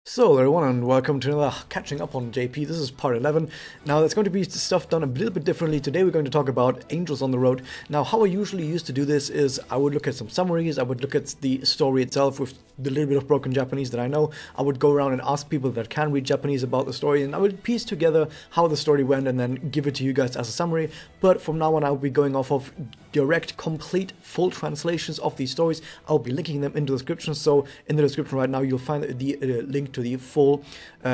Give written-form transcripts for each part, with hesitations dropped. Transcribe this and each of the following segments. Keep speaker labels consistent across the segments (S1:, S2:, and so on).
S1: So everyone, and welcome to another Catching Up on JP. This is part 11. Now there's going to be stuff done a little bit differently. Today we're going to talk about Angels on the Road. Now how I usually used to do this is I would look at some summaries, I would look at the story itself with the little bit of broken Japanese that I know. I would go around and ask people that can read Japanese about the story, and I would piece together how the story went and then give it to you guys as a summary. But from now on I'll be going off of direct, complete, full translations of these stories. I'll be linking them in the description, so in the description right now you'll find the link to the full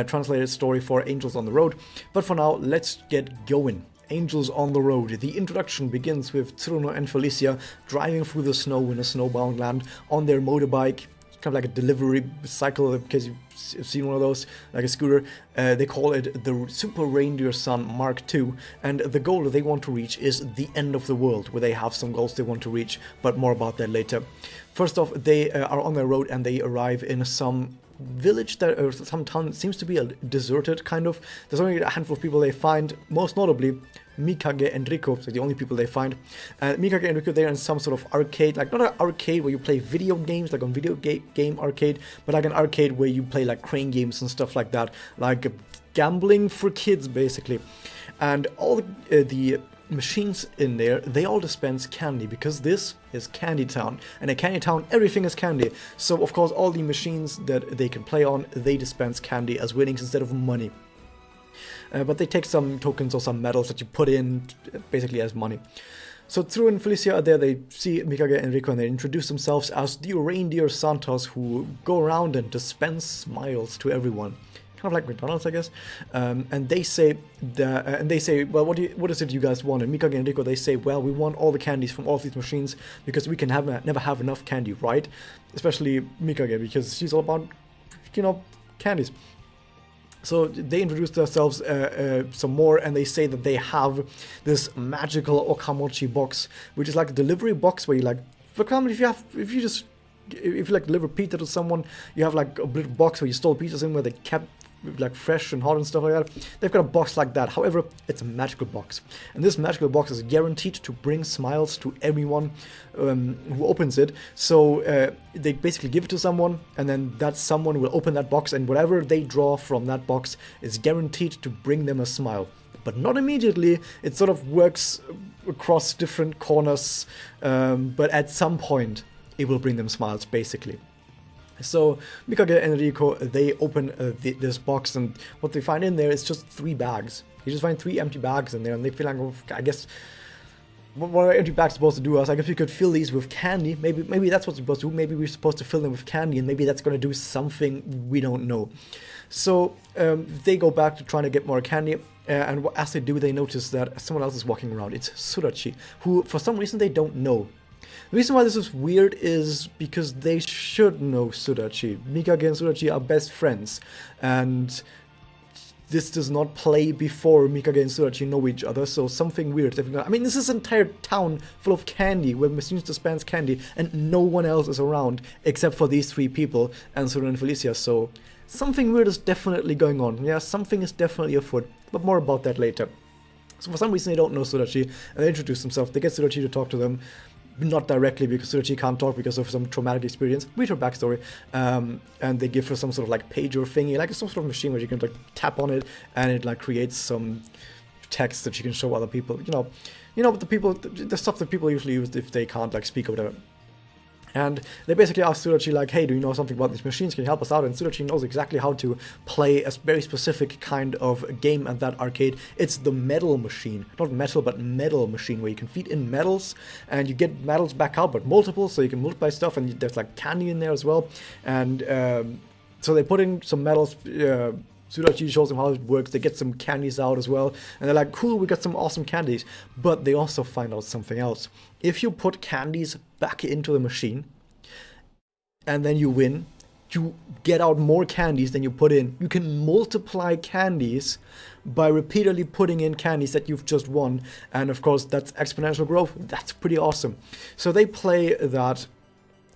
S1: translated story for Angels on the Road. But for now, let's get going. Angels on the Road. The introduction begins with Tsuruno and Felicia driving through the snow in a snowbound land on their motorbike, kind of like a delivery cycle, in case you've seen one of those, like a scooter. They call it the Super Reindeer Sun Mark II, and the goal that they want to reach is the end of the world, where they have some goals they want to reach, but more about that later. First off, they are on their road and they arrive in some village that, or some town, seems to be a deserted kind of. There's only a handful of people they find, most notably Mikage and Riko, so the only people they find. Mikage and Riko, they're in some sort of arcade, like not an arcade where you play video games, like on video game arcade, but like an arcade where you play like crane games and stuff like that, like gambling for kids basically. And all the machines in there, they all dispense candy, because this is Candy Town, and in Candy Town everything is candy. So of course all the machines that they can play on, they dispense candy as winnings instead of money. But they take some tokens or some medals that you put in basically as money. So Tsuru and Felicia are there, they see Mikage and Riko, and they introduce themselves as the reindeer Santas who go around and dispense smiles to everyone. Kind of like McDonald's, I guess. And they say, well, what is it you guys want? And Mikage and Riko, they say, well, we want all the candies from all of these machines because we can never have enough candy, right? Especially Mikage, because she's all about, candies. So they introduce themselves some more, and they say that they have this magical Okamochi box, which is like a delivery box where you, like, for example, if you like deliver pizza to someone, you have like a little box where you store pizzas in, where they kept like fresh and hot and stuff like that. They've got a box like that. However, it's a magical box, and this magical box is guaranteed to bring smiles to everyone who opens it. So they basically give it to someone, and then that someone will open that box, and whatever they draw from that box is guaranteed to bring them a smile. But not immediately. It sort of works across different corners, but at some point it will bring them smiles, basically. So Mikage and Riko, they open this box, and what they find in there is just 3 bags. You just find 3 empty bags in there, and they feel like, oh, I guess, what are empty bags supposed to do? I guess we could fill these with candy. Maybe that's what's supposed to do. Maybe we're supposed to fill them with candy, and maybe that's going to do something we don't know. So they go back to trying to get more candy, and as they do, they notice that someone else is walking around. It's Surachi, who for some reason they don't know. The reason why this is weird is because they should know Surachi. Mikage and Surachi are best friends, and this does not play before Mikage and Surachi know each other, so something weird. I mean, this is an entire town full of candy, where machines dispense candy, and no one else is around except for these 3 people and Tsuru and Felicia, so something weird is definitely going on. Yeah, something is definitely afoot, but more about that later. So for some reason they don't know Surachi, and they introduce themselves. They get Surachi to talk to them. Not directly, because Surachi can't talk because of some traumatic experience. Read her backstory, and they give her some sort of like pager thingy, like some sort of machine where you can like tap on it, and it like creates some text that you can show other people. The stuff that people usually use if they can't like speak or whatever. And they basically ask Surachi, like, hey, do you know something about these machines? Can you help us out? And Surachi knows exactly how to play a very specific kind of game at that arcade. It's the medal machine. Not metal, but medal machine, where you can feed in medals, and you get medals back out, but multiple, so you can multiply stuff, and there's like candy in there as well. And so they put in some medals. Surachi shows them how it works. They get some candies out as well, and they're like, cool, we got some awesome candies. But they also find out something else. If you put candies back into the machine, and then you win, you get out more candies than you put in. You can multiply candies by repeatedly putting in candies that you've just won, and of course that's exponential growth. That's pretty awesome. So they play that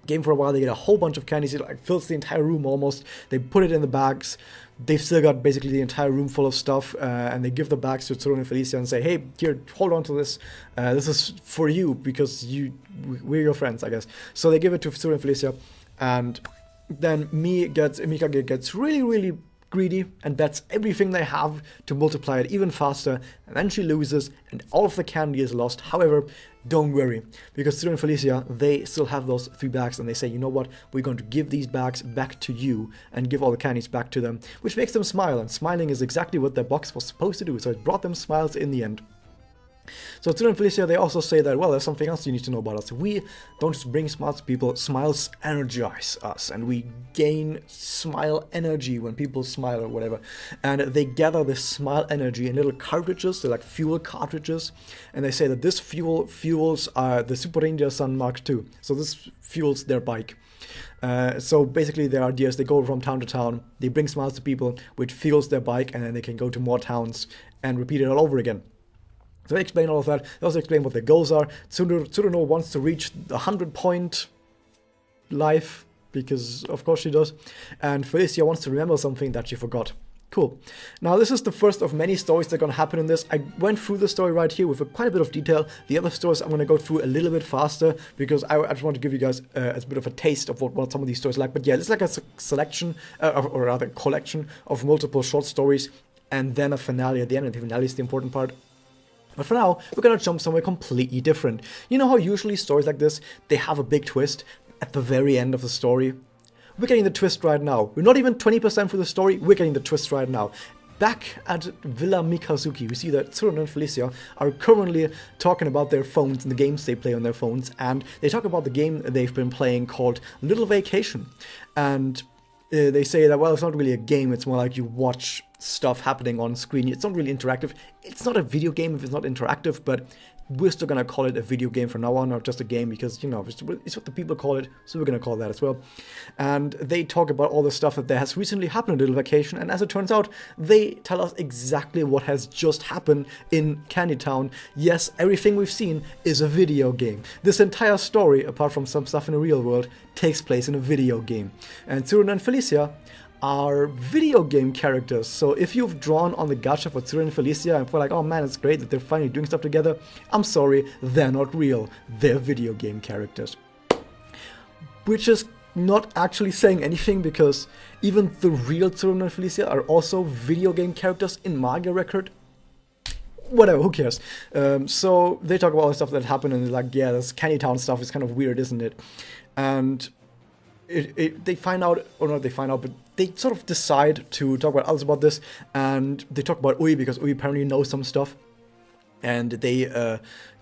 S1: game for a while. They get a whole bunch of candies. It like fills the entire room almost. They put it in the bags. They've still got basically the entire room full of stuff, and they give the bags to Tsuru and Felicia and say, hey, here, hold on to this. This is for you, because we're your friends, I guess. So they give it to Tsuru and Felicia, and then Mikage gets really greedy and bets everything they have to multiply it even faster, and then she loses and all of the candy is lost. However, don't worry, because Tsuru and Felicia, they still have those 3 bags, and they say, you know what, we're going to give these bags back to you and give all the candies back to them, which makes them smile, and smiling is exactly what their box was supposed to do, so it brought them smiles in the end. So Tsuru and Felicia, they also say that, well, there's something else you need to know about us. We don't just bring smiles to people, smiles energize us, and we gain smile energy when people smile or whatever. And they gather this smile energy in little cartridges, they're like fuel cartridges, and they say that this fuel fuels the Super Reindeer Sun Mark II. So this fuels their bike. So basically their idea is they go from town to town, they bring smiles to people, which fuels their bike, and then they can go to more towns and repeat it all over again. So they explain all of that. They also explain what their goals are. Tsuruno wants to reach the 100-point life, because of course she does. And Felicia wants to remember something that she forgot. Cool. Now this is the first of many stories that are going to happen in this. I went through the story right here with quite a bit of detail. The other stories I'm going to go through a little bit faster, because I just want to give you guys a bit of a taste of what some of these stories are like. But yeah, it's like a selection, or rather collection of multiple short stories, and then a finale at the end. And the finale is the important part. But for now, we're gonna jump somewhere completely different. You know how usually stories like this, they have a big twist at the very end of the story? We're getting the twist right now. We're not even 20% through the story, we're getting the twist right now. Back at Villa Mikazuki, we see that Tsuruno and Felicia are currently talking about their phones and the games they play on their phones, and they talk about the game they've been playing called Little Vacation. And they say that, well, it's not really a game, it's more like you watch stuff happening on screen. It's not really interactive. It's not a video game if it's not interactive, but we're still gonna call it a video game from now on, not just a game, because, you know, it's what the people call it, so we're gonna call that as well. And they talk about all the stuff that has recently happened in Little Vacation, and as it turns out, they tell us exactly what has just happened in Candy Town. Yes, everything we've seen is a video game. This entire story, apart from some stuff in the real world, takes place in a video game. And Tsuruno and Felicia are video game characters. So if you've drawn on the gacha for Tsuru and Felicia and feel like, oh man, it's great that they're finally doing stuff together, I'm sorry, they're not real. They're video game characters. Which is not actually saying anything, because even the real Tsuru and Felicia are also video game characters in Manga Record. Whatever, who cares? So they talk about all the stuff that happened, and they're like, yeah, this Candy Town stuff is kind of weird, isn't it? And they find out, or not they find out, but they sort of decide to talk about others about this, and they talk about Ui, because Ui apparently knows some stuff, and they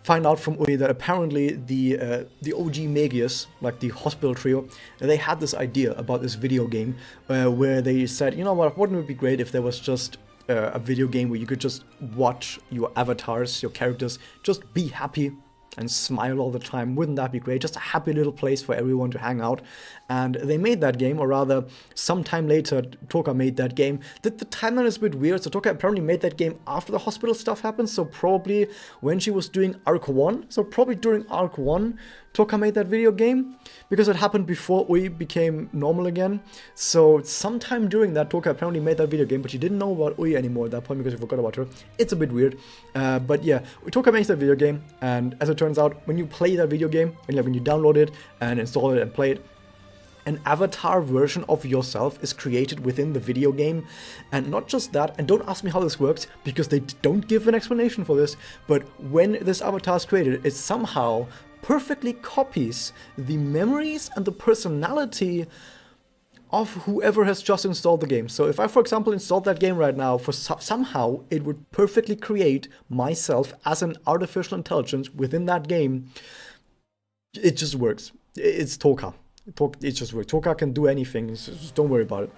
S1: find out from Ui that apparently the OG Magius, like the hospital trio, they had this idea about this video game, where they said, you know what, wouldn't it be great if there was just a video game where you could just watch your avatars, your characters, just be happy and smile all the time? Wouldn't that be great? Just a happy little place for everyone to hang out. And they made that game, or rather, sometime later, Toka made that game. The timeline is a bit weird, so Toka apparently made that game after the hospital stuff happened, so probably when she was doing Arc 1, so probably during Arc 1, Toka made that video game, because it happened before Ui became normal again. So sometime during that, Toka apparently made that video game, but she didn't know about Ui anymore at that point because she forgot about her. It's a bit weird, but yeah, Toka makes that video game, and as it turns out, when you play that video game, when you download it and install it and play it, an avatar version of yourself is created within the video game. And not just that, and don't ask me how this works, because they don't give an explanation for this, but when this avatar is created, it somehow perfectly copies the memories and the personality of whoever has just installed the game. So if I, for example, installed that game right now, somehow it would perfectly create myself as an artificial intelligence within that game. It just works. It's Toka. It just works. Toka can do anything, so just don't worry about it.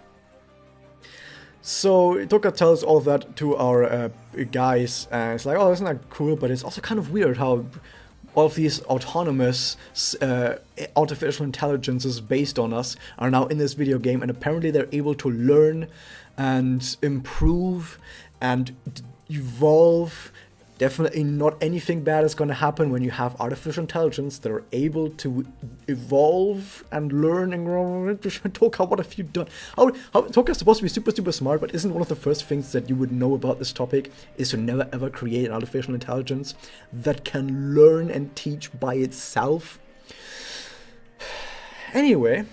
S1: So Toka tells all of that to our guys, and it's like, oh, isn't that cool? But it's also kind of weird how all of these autonomous artificial intelligences based on us are now in this video game, and apparently they're able to learn and improve and evolve. Definitely not anything bad is going to happen when you have artificial intelligence that are able to evolve and learn and grow. Toka, what have you done? Toka is supposed to be super smart, but isn't one of the first things that you would know about this topic is to never ever create an artificial intelligence that can learn and teach by itself? Anyway,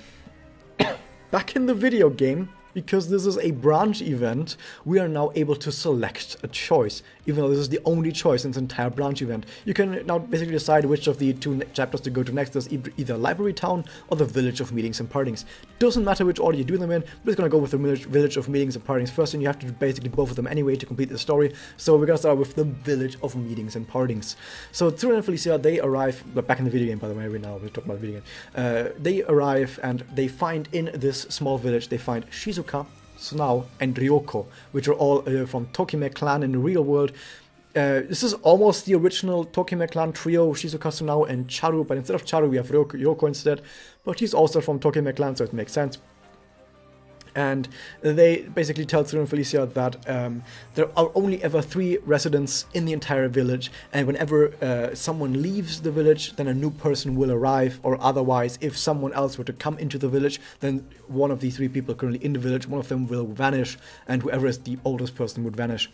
S1: back in the video game, because this is a branch event, we are now able to select a choice, even though this is the only choice in this entire branch event. You can now basically decide which of the two chapters to go to next. There's either Library Town or the Village of Meetings and Partings. Doesn't matter which order you do them in, but it's going to go with the Village of Meetings and Partings first, and you have to do basically both of them anyway to complete the story. So we're going to start with the Village of Meetings and Partings. So Tsuru and Felicia, they arrive, back in the video game by the way, right now we're talking about the video game. They arrive and they find in this small village, they find Shizuka, Sunao, and Ryoko, which are all from Tokime clan in the real world. This is almost the original Tokime clan trio, Shizuka, Sunao, and Charu, but instead of Charu we have Ryoko instead, but he's also from Tokime clan, so it makes sense. And they basically tell Tsuru and Felicia that there are only ever 3 residents in the entire village, and whenever someone leaves the village, then a new person will arrive, or otherwise, if someone else were to come into the village, then one of the 3 people currently in the village, one of them will vanish, and whoever is the oldest person would vanish.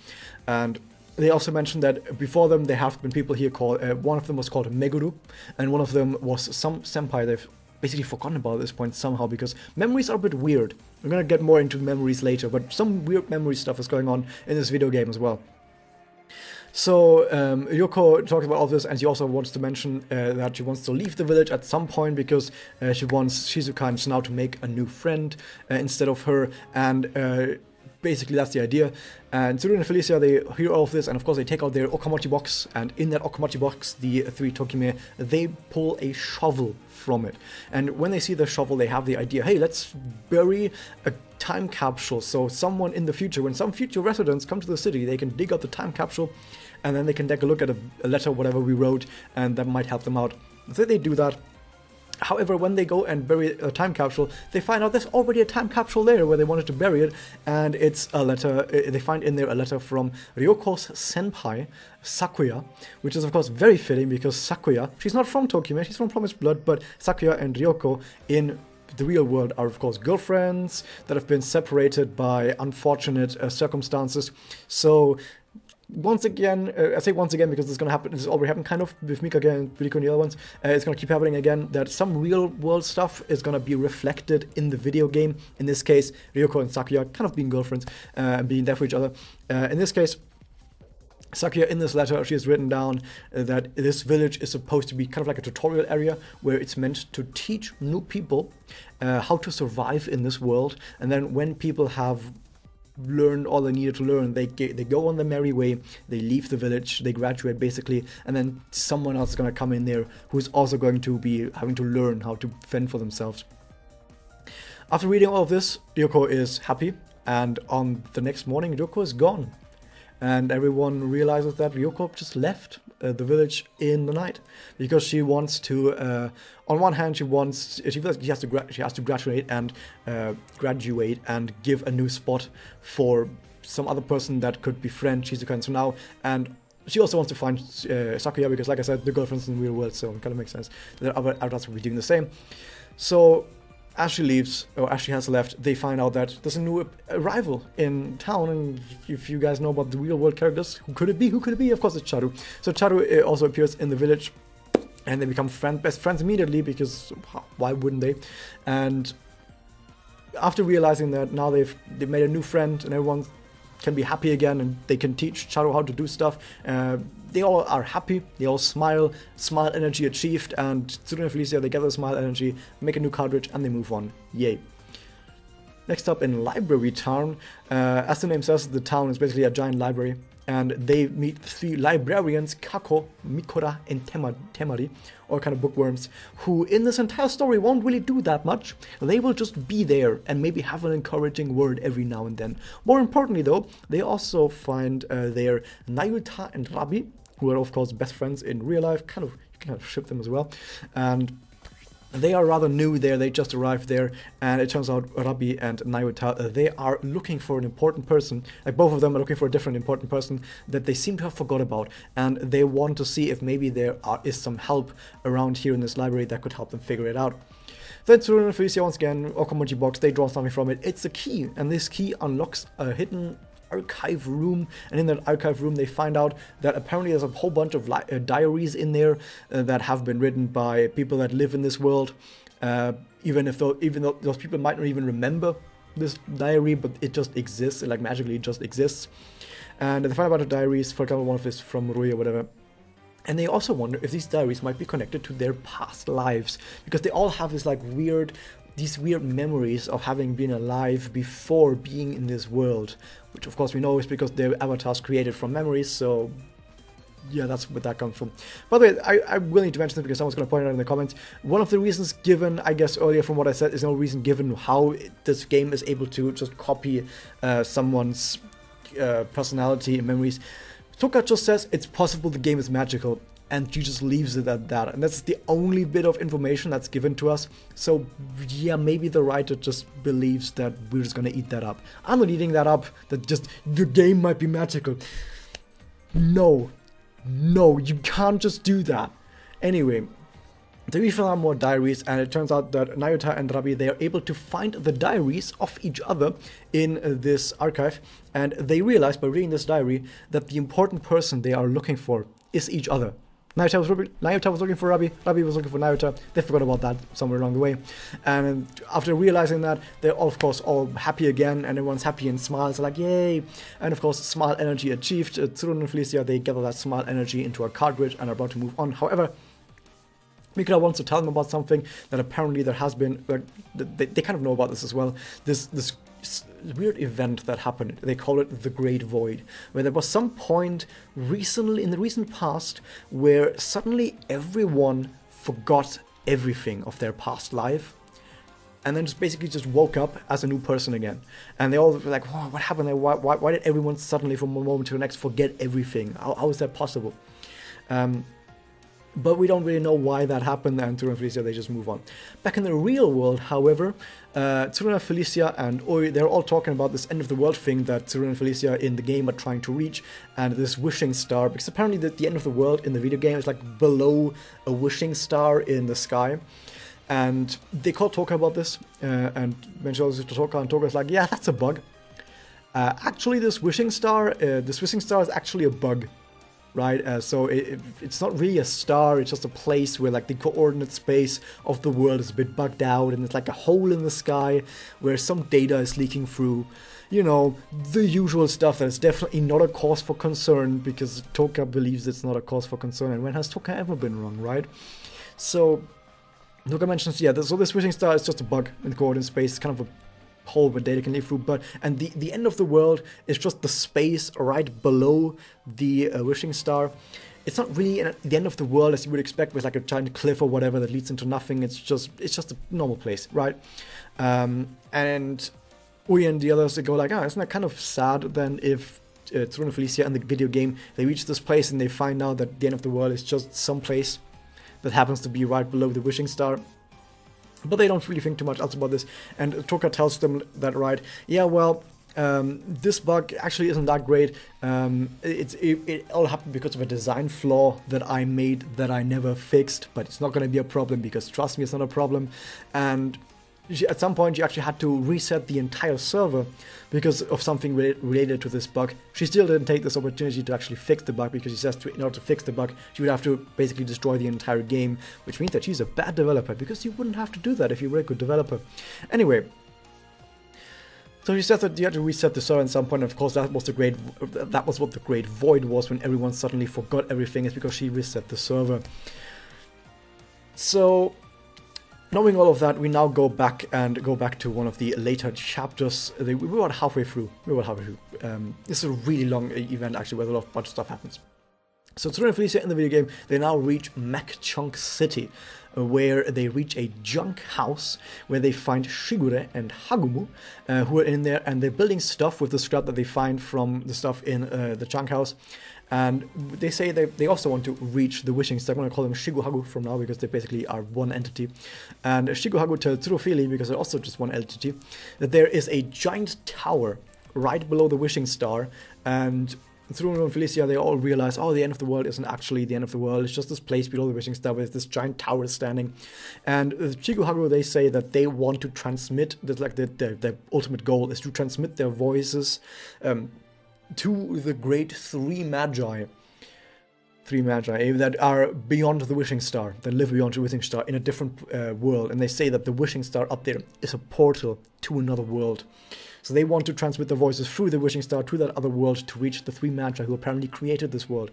S1: And they also mentioned that before them there have been people here called, one of them was called Meguru, and one of them was some senpai. They've basically forgotten about at this point somehow, because memories are a bit weird. We're gonna get more into memories later, but some weird memory stuff is going on in this video game as well. So Yoko talks about all this, and she also wants to mention that she wants to leave the village at some point, because she wants Shizuka and Sunao to make a new friend instead of her, and basically that's the idea. And Tsuru and Felicia, they hear all of this, and of course they take out their Okamochi box, and in that Okamochi box, the 3 Tokime, they pull a shovel from it. And when they see the shovel, they have the idea, hey, let's bury a time capsule, so someone in the future, when some future residents come to the city, they can dig out the time capsule, and then they can take a look at a letter, whatever we wrote, and that might help them out. So they do that. However, when they go and bury a time capsule, they find out there's already a time capsule there where they wanted to bury it, and it's a letter, they find in there a letter from Ryoko's senpai, Sakuya, which is of course very fitting, because Sakuya, she's not from Tokime, she's from Promised Blood, but Sakuya and Ryoko in the real world are of course girlfriends that have been separated by unfortunate circumstances. So once again, I say once again because it's going to happen, this already happened kind of with Mikage and Riko and the other ones, it's going to keep happening again, that some real world stuff is going to be reflected in the video game. In this case, Ryoko and Sakuya kind of being girlfriends, and being there for each other. In this case, Sakuya, in this letter, she has written down that this village is supposed to be kind of like a tutorial area where it's meant to teach new people how to survive in this world, and then when people have learned all they needed to learn, they go on the merry way, they leave the village, they graduate basically, and then someone else is going to come in there who's also going to be having to learn how to fend for themselves. After reading all of this, Ryoko is happy, and on the next morning Ryoko is gone, and everyone realizes that Ryoko just left the village in the night, because she wants to on one hand she feels like she has to graduate and give a new spot for some other person that could befriend Shizuka and Sunao, and she also wants to find Sakuya, because like I said, the girlfriends in the real world, so it kind of makes sense that other adults will be doing the same. So as she leaves, or as she has left, they find out that there's a new arrival in town, and if you guys know about the real world characters, who could it be? Who could it be? Of course it's Charu. So Charu also appears in the village, and they become best friends immediately, because why wouldn't they? And after realizing that now they've made a new friend and everyone can be happy again, and they can teach Charu how to do stuff, they all are happy, they all smile energy achieved, and Tsuru and Felicia, they gather smile energy, make a new cartridge, and they move on. Yay. Next up, in Library Town, as the name says, the town is basically a giant library, and they meet 3 librarians, Kako, Mikora, and Temari, all kind of bookworms, who in this entire story won't really do that much. They will just be there and maybe have an encouraging word every now and then. More importantly though, they also find their Nayuta and Rabi, who are of course best friends in real life, you can kind of ship them as well, and they are rather new there, they just arrived there, and it turns out Rabi and Nayuta, they are looking for an important person, like both of them are looking for a different important person that they seem to have forgot about, and they want to see if maybe there is some help around here in this library that could help them figure it out. Then Tsuru and Felicia, once again, Okamochi box, they draw something from it, it's a key, and this key unlocks a hidden archive room, and in that archive room they find out that apparently there's a whole bunch of diaries in there that have been written by people that live in this world, even though those people might not even remember this diary, but it just exists, like magically it just exists. And they find out the diaries, for example, one of this from Rui or whatever. And they also wonder if these diaries might be connected to their past lives, because they all have this like these weird memories of having been alive before being in this world, which of course we know is because their avatars created from memories. So yeah, that's where that comes from. By the way, I'm willing to mention this because someone's going to point it out in the comments. One of the reasons given, I guess, earlier from what I said, is no reason given how this game is able to just copy someone's personality and memories. Toka just says it's possible the game is magical, and she just leaves it at that. And that's the only bit of information that's given to us. So yeah, maybe the writer just believes that we're just going to eat that up. I'm not eating that up, that just the game might be magical. No, you can't just do that. Anyway, they refill out more diaries, and it turns out that Nayuta and Rabi, they are able to find the diaries of each other in this archive, and they realize by reading this diary that the important person they are looking for is each other. Nayuta was looking for Rabi, Rabi was looking for Nayuta. They forgot about that somewhere along the way. And after realizing that, they're of course all happy again, and everyone's happy and smiles, like yay. And of course, smile energy achieved. Tsurun and Felicia, they gather that smile energy into a cartridge and are about to move on. However, Mikura wants to tell them about something that apparently there has been, they kind of know about this as well, this weird event that happened. They call it the Great Void, where there was some point recently, in the recent past, where suddenly everyone forgot everything of their past life, and then just basically just woke up as a new person again. And they all were like, oh, what happened there? Why did everyone suddenly from one moment to the next forget everything? How is that possible? But we don't really know why that happened, and Tsuru and Felicia, they just move on. Back in the real world, however, Tsuru and Felicia and Oi, they're all talking about this end of the world thing that Tsuru and Felicia in the game are trying to reach, and this wishing star, because apparently the end of the world in the video game is like below a wishing star in the sky. And they call Toka about this, and mention this to Toka, and Toka's like, yeah, that's a bug. Actually, this wishing star is actually a bug. Right, so it's not really a star, it's just a place where like the coordinate space of the world is a bit bugged out, and it's like a hole in the sky where some data is leaking through. You know, the usual stuff that is definitely not a cause for concern, because Toka believes it's not a cause for concern, and when has Toka ever been wrong, right? So, Toka mentions, yeah, so this wishing star is just a bug in the coordinate space, it's kind of a hole where data can leak through, and the end of the world is just the space right below the wishing star. It's not really the end of the world as you would expect, with like a giant cliff or whatever that leads into nothing. It's just a normal place, right? And we and the others, they go like, isn't that kind of sad then if Tsuru and Felicia in the video game, they reach this place and they find out that the end of the world is just some place that happens to be right below the wishing star. But they don't really think too much else about this, and Toka tells them that, right, yeah, well, this bug actually isn't that great. It all happened because of a design flaw that I made that I never fixed, but it's not going to be a problem, because trust me, it's not a problem. And at some point, she actually had to reset the entire server because of something related to this bug. She still didn't take this opportunity to actually fix the bug, because she says in order to fix the bug, she would have to basically destroy the entire game, which means that she's a bad developer, because you wouldn't have to do that if you were a good developer. Anyway, so she says that you had to reset the server at some point. And of course, that was what the Great Void was, when everyone suddenly forgot everything. It's because she reset the server. So, knowing all of that, we now go back to one of the later chapters. We were about halfway through. This is a really long event, actually, where a bunch of stuff happens. So Tsuru and Felicia in the video game, they now reach Mech Chunk City, where they reach a junk house where they find Shigure and Hagumu, who are in there, and they're building stuff with the scrap that they find from the stuff in the junk house. And they say they also want to reach the wishing star. I'm going to call them Shiguhagu from now, because they basically are one entity. And Shiguhagu tells Tsurufili, because they're also just one entity, that there is a giant tower right below the wishing star. And Tsuru and Felicia, they all realize, oh, the end of the world isn't actually the end of the world. It's just this place below the wishing star with this giant tower standing. And Shiguhagu, they say that they want to transmit, that like their ultimate goal is to transmit their voices to the great three magi, three magi that are beyond the wishing star, that live beyond the wishing star in a different world, and they say that the wishing star up there is a portal to another world. So they want to transmit their voices through the wishing star to that other world to reach the three magi who apparently created this world.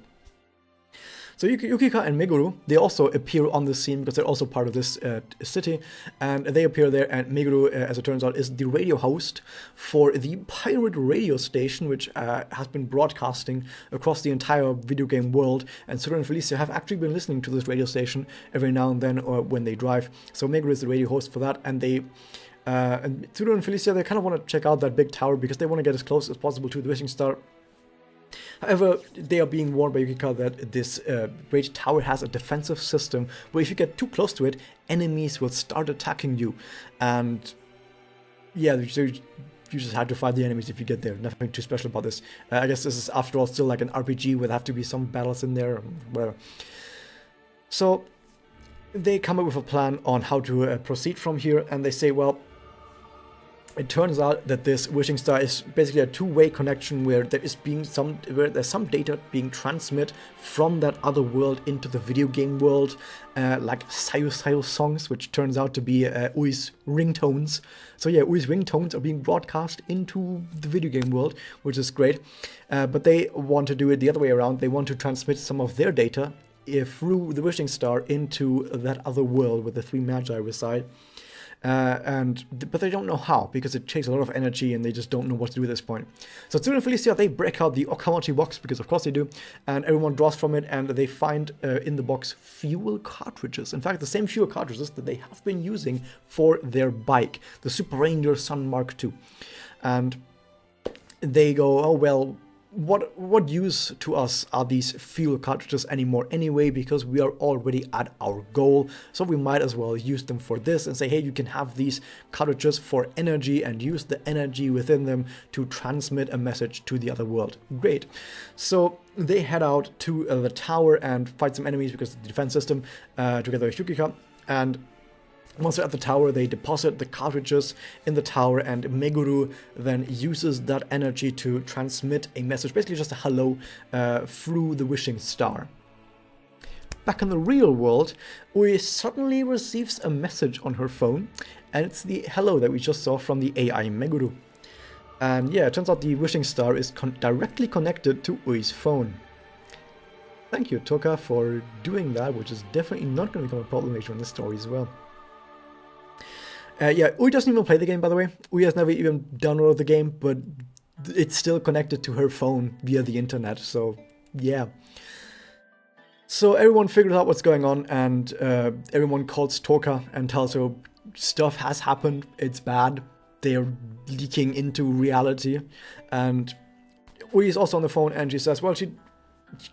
S1: So Yukika and Meguru, they also appear on the scene because they're also part of this city, and they appear there, and Meguru, as it turns out, is the radio host for the pirate radio station, which has been broadcasting across the entire video game world, and Tsuru and Felicia have actually been listening to this radio station every now and then or when they drive. So Meguru is the radio host for that, and and Tsuru and Felicia, they kind of want to check out that big tower because they want to get as close as possible to the wishing star. However, they are being warned by Yukika that this great tower has a defensive system where if you get too close to it, enemies will start attacking you. And yeah, you just have to fight the enemies if you get there. Nothing too special about this. I guess this is, after all, still like an RPG where there have to be some battles in there, or whatever. So they come up with a plan on how to proceed from here, and they say, well, it turns out that this wishing star is basically a two-way connection where there's some data being transmitted from that other world into the video game world, like Sayo Sayo songs, which turns out to be Ui's ringtones. So yeah, Ui's ringtones are being broadcast into the video game world, which is great. But they want to do it the other way around. They want to transmit some of their data through the wishing star into that other world where the three magi reside. But they don't know how, because it takes a lot of energy and they just don't know what to do at this point. So Tsuru and Felicia, they break out the Okamochi box, because of course they do, and everyone draws from it, and they find in the box fuel cartridges. In fact, the same fuel cartridges that they have been using for their bike, the Super Reindeer Sun Mark II. And they go, oh well, what use to us are these fuel cartridges anymore anyway, because we are already at our goal, so we might as well use them for this and say, hey, you can have these cartridges for energy and use the energy within them to transmit a message to the other world. Great. So they head out to the tower and fight some enemies because of the defense system together with Yukika, and once they're at the tower, they deposit the cartridges in the tower, and Meguru then uses that energy to transmit a message, basically just a hello, through the wishing star. Back in the real world, Ui suddenly receives a message on her phone, and it's the hello that we just saw from the AI Meguru. And yeah, it turns out the wishing star is directly connected to Ui's phone. Thank you, Toka, for doing that, which is definitely not going to become a problem later in the story as well. Yeah, Ui doesn't even play the game, by the way. Ui has never even downloaded the game, but it's still connected to her phone via the internet, so yeah. So everyone figures out what's going on, and everyone calls Toka and tells her stuff has happened, it's bad, they're leaking into reality. And Ui is also on the phone, and she says, well,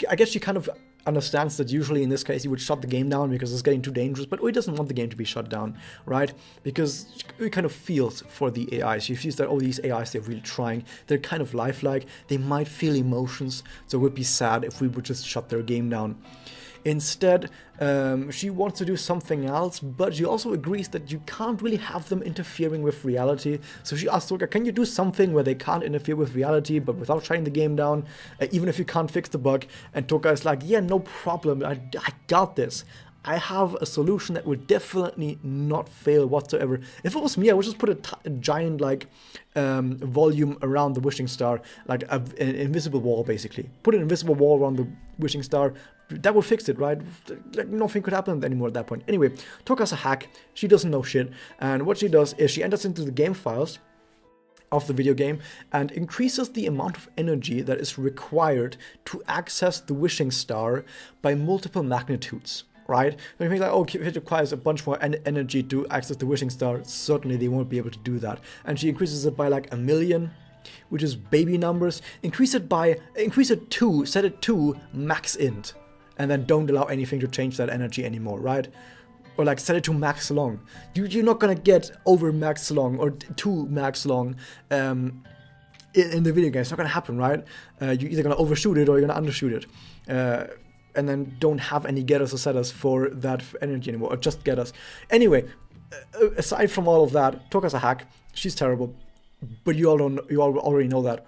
S1: I guess she kind of understands that usually in this case you would shut the game down because it's getting too dangerous, but Ui doesn't want the game to be shut down, right? Because Ui kind of feels for the AIs. She feels that all these AIs, they're really trying, they're kind of lifelike, they might feel emotions, so it would be sad if we would just shut their game down. Instead, she wants to do something else, but she also agrees that you can't really have them interfering with reality. So she asks Toka, can you do something where they can't interfere with reality, but without shutting the game down, even if you can't fix the bug? And Toka is like, yeah, no problem, I got this. I have a solution that would definitely not fail whatsoever. If it was me, I would just put a giant, like, volume around the wishing star, like an invisible wall, basically. Put an invisible wall around the wishing star. That would fix it, right? Like, nothing could happen anymore at that point. Anyway, Toka's a hack. She doesn't know shit. And what she does is she enters into the game files of the video game and increases the amount of energy that is required to access the wishing star by multiple magnitudes. Right? So you think like, oh, it requires a bunch more energy to access the wishing star. Certainly they won't be able to do that. And she increases it by like 1 million, which is baby numbers. Increase it 2, set it to max int, and then don't allow anything to change that energy anymore, right? Or like set it to max long. You're not gonna get over max long or to max long in the video game. It's not gonna happen, right? You're either gonna overshoot it or you're gonna undershoot it. And then don't have any getters or setters for that energy anymore, or just getters. Anyway, aside from all of that, Toka's a hack. She's terrible, but you all already know that.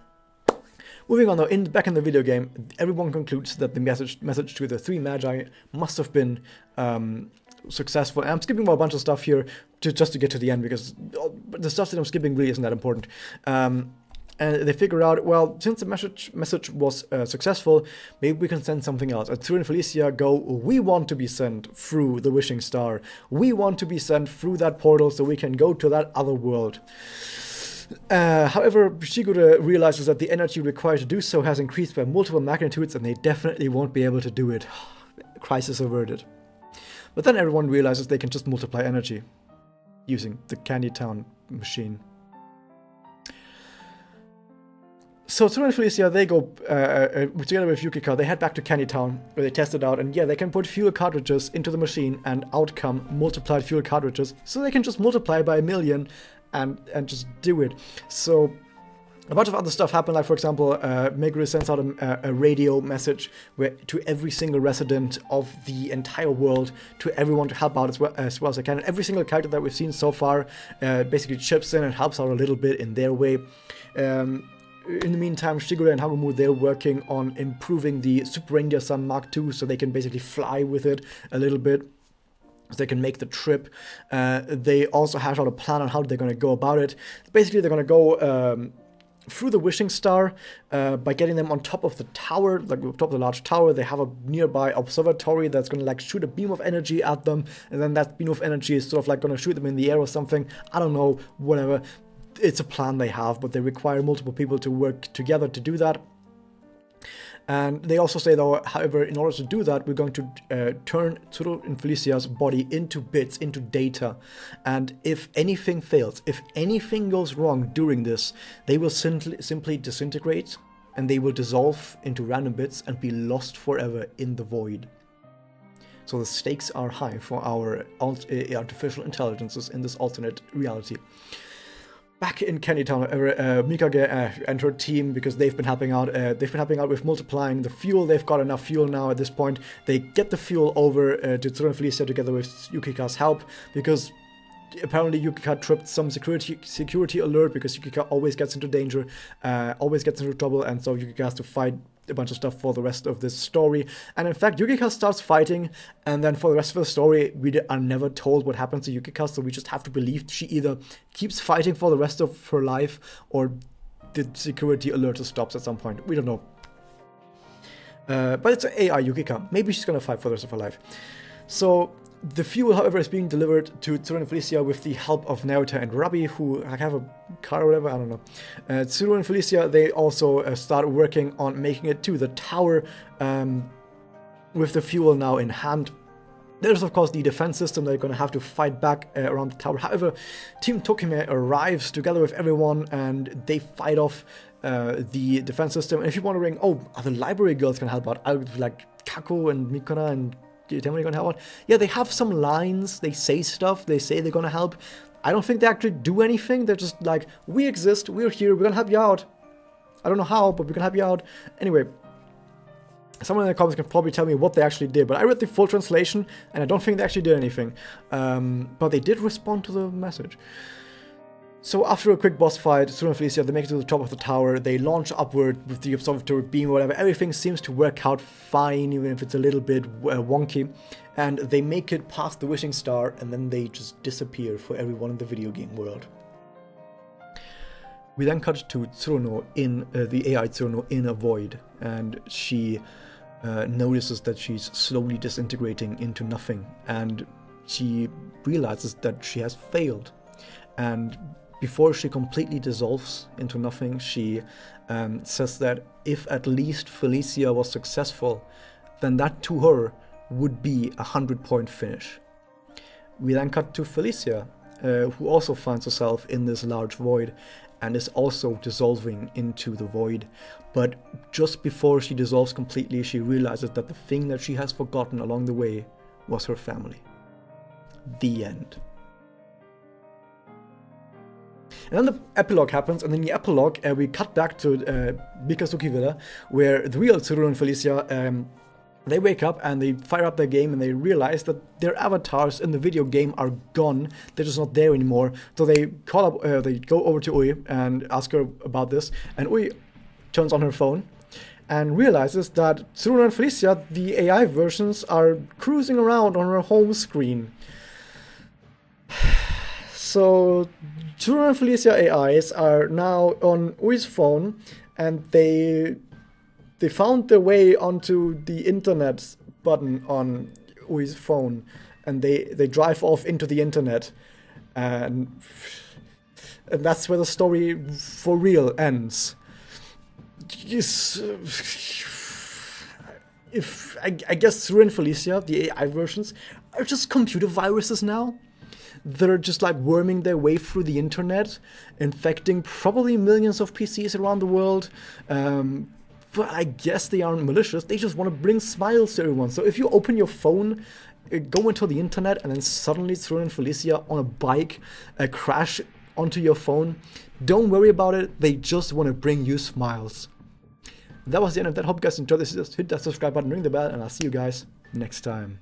S1: Moving on though, back in the video game, everyone concludes that the message to the three magi must have been successful. And I'm skipping a bunch of stuff here just to get to the end, because the stuff that I'm skipping really isn't that important. And they figure out, well, since the message was successful, maybe we can send something else. And Cyril and Felicia go, we want to be sent through the Wishing Star. We want to be sent through that portal so we can go to that other world. However, Shigure realizes that the energy required to do so has increased by multiple magnitudes, and they definitely won't be able to do it. Crisis averted. But then everyone realizes they can just multiply energy using the Candy Town machine. So Tsuru and Felicia, they go, together with Yukika, they head back to Candy Town, where they test it out, and yeah, they can put fuel cartridges into the machine, and out come multiplied fuel cartridges, so they can just multiply by 1,000,000 and just do it. So a bunch of other stuff happened, like for example, Megure sends out a radio message to every single resident of the entire world, to everyone to help out as well as they can. And every single character that we've seen so far basically chips in and helps out a little bit in their way. In the meantime, Shigure and Harumu, they're working on improving the Super Reindeer Sun Mark II, so they can basically fly with it a little bit, so they can make the trip. They also hash out a plan on how they're going to go about it. Basically, they're going to go through the Wishing Star by getting them on top of the tower, like on top of the large tower. They have a nearby observatory that's going to like shoot a beam of energy at them, and then that beam of energy is sort of like going to shoot them in the air or something. I don't know, whatever. It's a plan they have, but they require multiple people to work together to do that. And they also say, though, however, in order to do that, we're going to turn Tsuru and Felicia's body into bits, into data. And if anything fails, if anything goes wrong during this, they will simply disintegrate, and they will dissolve into random bits and be lost forever in the void. So the stakes are high for our artificial intelligences in this alternate reality. Back in Candy Town, Mikage and her team, because they've been helping out. They've been helping out with multiplying the fuel. They've got enough fuel now at this point. They get the fuel over to Tsuru and Felicia together with Yukika's help, because apparently Yukika tripped some security alert, because Yukika always gets into danger, always gets into trouble, and so Yukika has to fight a bunch of stuff for the rest of this story. And in fact, Yukika starts fighting, and then for the rest of the story, we are never told what happens to Yukika, so we just have to believe she either keeps fighting for the rest of her life, or the security alert stops at some point. We don't know. But it's an AI Yukika. Maybe she's gonna fight for the rest of her life. So the fuel, however, is being delivered to Tsuru and Felicia with the help of Naruto and Rabi, who have a car or whatever, I don't know. Tsuru and Felicia, they also start working on making it to the tower with the fuel now in hand. There's, of course, the defense system. They're going to have to fight back around the tower. However, Team Tokime arrives together with everyone, and they fight off the defense system. And if you're wondering, oh, are the library girls going to help out? Like Kako and Mikuna and Temari going to help out? Yeah, they have some lines. They say stuff. They say they're going to help. I don't think they actually do anything. They're just like, we exist. We're here. We're going to help you out. I don't know how, but we're going to help you out. Anyway, someone in the comments can probably tell me what they actually did, but I read the full translation, and I don't think they actually did anything. But they did respond to the message. So after a quick boss fight, Tsuru and Felicia, they make it to the top of the tower. They launch upward with the observatory beam or whatever. Everything seems to work out fine, even if it's a little bit wonky. And they make it past the Wishing Star, and then they just disappear for everyone in the video game world. We then cut to Tsuruno in the AI Tsuruno in a void, and she notices that she's slowly disintegrating into nothing, and she realizes that she has failed. And before she completely dissolves into nothing, she says that if at least Felicia was successful, then that to her would be a 100-point finish. We then cut to Felicia, who also finds herself in this large void and is also dissolving into the void. But just before she dissolves completely, she realizes that the thing that she has forgotten along the way was her family. The end. And then the epilogue happens, and in the epilogue, we cut back to Bikasuki Villa, where the real Tsuru and Felicia, they wake up and they fire up their game, and they realize that their avatars in the video game are gone. They're just not there anymore. So they call up, they go over to Ui and ask her about this, and Ui turns on her phone and realizes that Tsuru and Felicia, the AI versions, are cruising around on her home screen. So Tsuru and Felicia AIs are now on Ui's phone, and they found their way onto the internet button on Ui's phone, and they drive off into the internet, and that's where the story for real ends. I guess Tsuru and Felicia, the AI versions, are just computer viruses now. They're just like worming their way through the internet, infecting probably millions of PCs around the world. But I guess they aren't malicious. They just want to bring smiles to everyone. So if you open your phone, go into the internet, and then suddenly Tsuru and Felicia on a bike crash onto your phone, don't worry about it. They just want to bring you smiles. That was the end of that. Hope you guys enjoyed this. Just hit that subscribe button, ring the bell, and I'll see you guys next time.